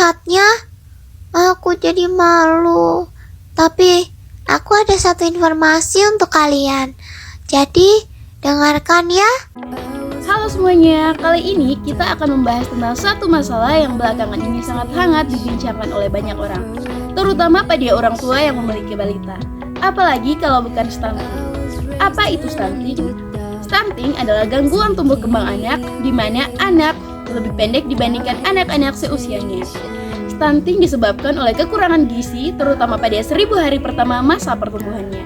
melihatnya, aku jadi malu. Tapi aku ada satu informasi untuk kalian. Jadi, dengarkan ya. Halo semuanya, kali ini kita akan membahas tentang satu masalah yang belakangan ini sangat hangat dibincangkan oleh banyak orang, terutama pada orang tua yang memiliki balita, apalagi kalau bukan stunting. Apa itu stunting? Stunting adalah gangguan tumbuh kembang anak, di mana anak lebih pendek dibandingkan anak-anak seusianya. Stunting disebabkan oleh kekurangan gizi, terutama pada 1000 hari pertama masa pertumbuhannya.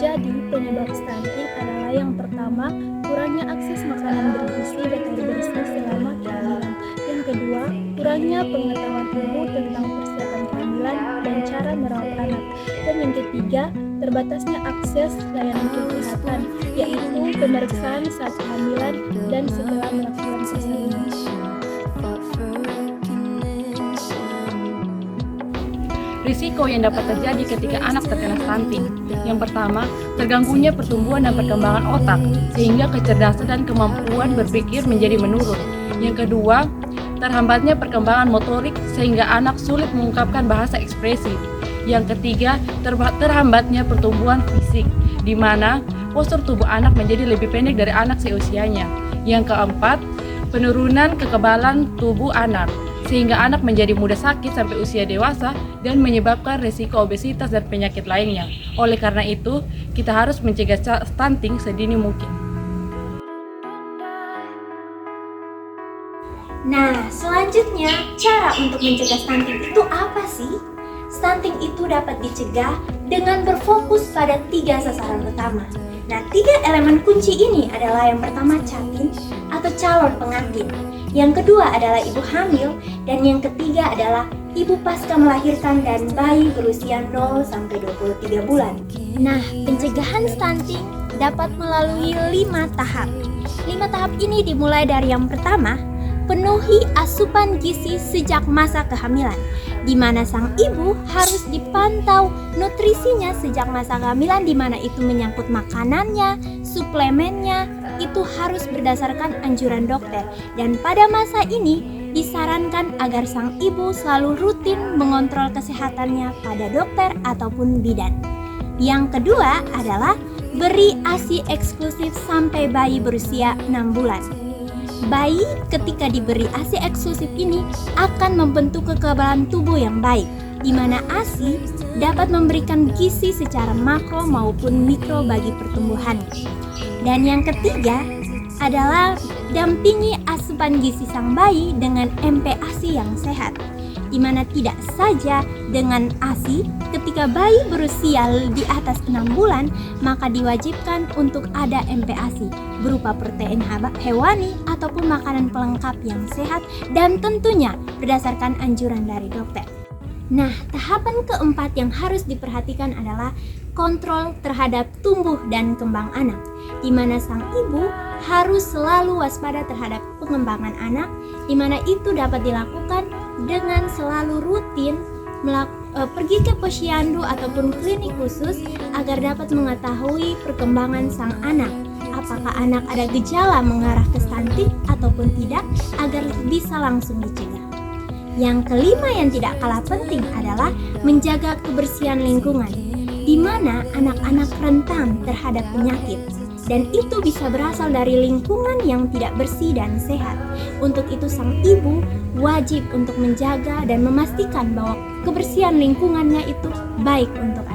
Jadi, penyebab stunting adalah yang pertama, kurangnya akses makanan bergizi dan air bersih selama kehamilan. Yang kedua, kurangnya pengetahuan ibu tentang persiapan kehamilan dan cara merawat anak. Dan yang ketiga, terbatasnya akses layanan kesehatan, yaitu pemeriksaan saat kehamilan dan setelah melakukan persalinan. Risiko yang dapat terjadi ketika anak terkena stunting. Yang pertama, terganggunya pertumbuhan dan perkembangan otak, sehingga kecerdasan dan kemampuan berpikir menjadi menurun. Yang kedua, terhambatnya perkembangan motorik, sehingga anak sulit mengungkapkan bahasa ekspresi. Yang ketiga, terhambatnya pertumbuhan fisik, di mana postur tubuh anak menjadi lebih pendek dari anak seusianya. Yang keempat, penurunan kekebalan tubuh anak, sehingga anak menjadi mudah sakit sampai usia dewasa dan menyebabkan risiko obesitas dan penyakit lainnya. Oleh karena itu, kita harus mencegah stunting sedini mungkin. Nah, selanjutnya, cara untuk mencegah stunting itu apa sih? Stunting itu dapat dicegah dengan berfokus pada 3 sasaran utama. Nah, 3 elemen kunci ini adalah yang pertama catin atau calon pengantin, yang kedua adalah ibu hamil, dan yang ketiga adalah ibu pasca melahirkan dan bayi berusia 0-23 bulan. Nah, pencegahan stunting dapat melalui 5 tahap. 5 tahap ini dimulai dari yang pertama, penuhi asupan gizi sejak masa kehamilan, di mana sang ibu harus dipantau nutrisinya sejak masa kehamilan, di mana itu menyangkut makanannya, suplemennya, itu harus berdasarkan anjuran dokter. Dan pada masa ini disarankan agar sang ibu selalu rutin mengontrol kesehatannya pada dokter ataupun bidan. Yang kedua adalah beri ASI eksklusif sampai bayi berusia 6 bulan. Bayi ketika diberi ASI eksklusif ini akan membentuk kekebalan tubuh yang baik, di mana ASI dapat memberikan gizi secara makro maupun mikro bagi pertumbuhan. Dan yang ketiga adalah dampingi asupan gizi sang bayi dengan MPASI yang sehat, di mana tidak saja dengan ASI ketika bayi berusia di atas 6 bulan, maka diwajibkan untuk ada MPASI berupa protein hewani ataupun makanan pelengkap yang sehat dan tentunya berdasarkan anjuran dari dokter. Nah, tahapan keempat yang harus diperhatikan adalah kontrol terhadap tumbuh dan kembang anak, di mana sang ibu harus selalu waspada terhadap pengembangan anak, di mana itu dapat dilakukan dengan selalu rutin pergi ke posyandu ataupun klinik khusus agar dapat mengetahui perkembangan sang anak. Apakah anak ada gejala mengarah ke stunting ataupun tidak, agar bisa langsung dicegah. Yang kelima yang tidak kalah penting adalah menjaga kebersihan lingkungan, di mana anak-anak rentan terhadap penyakit, dan itu bisa berasal dari lingkungan yang tidak bersih dan sehat. Untuk itu sang ibu wajib untuk menjaga dan memastikan bahwa kebersihan lingkungannya itu baik untuk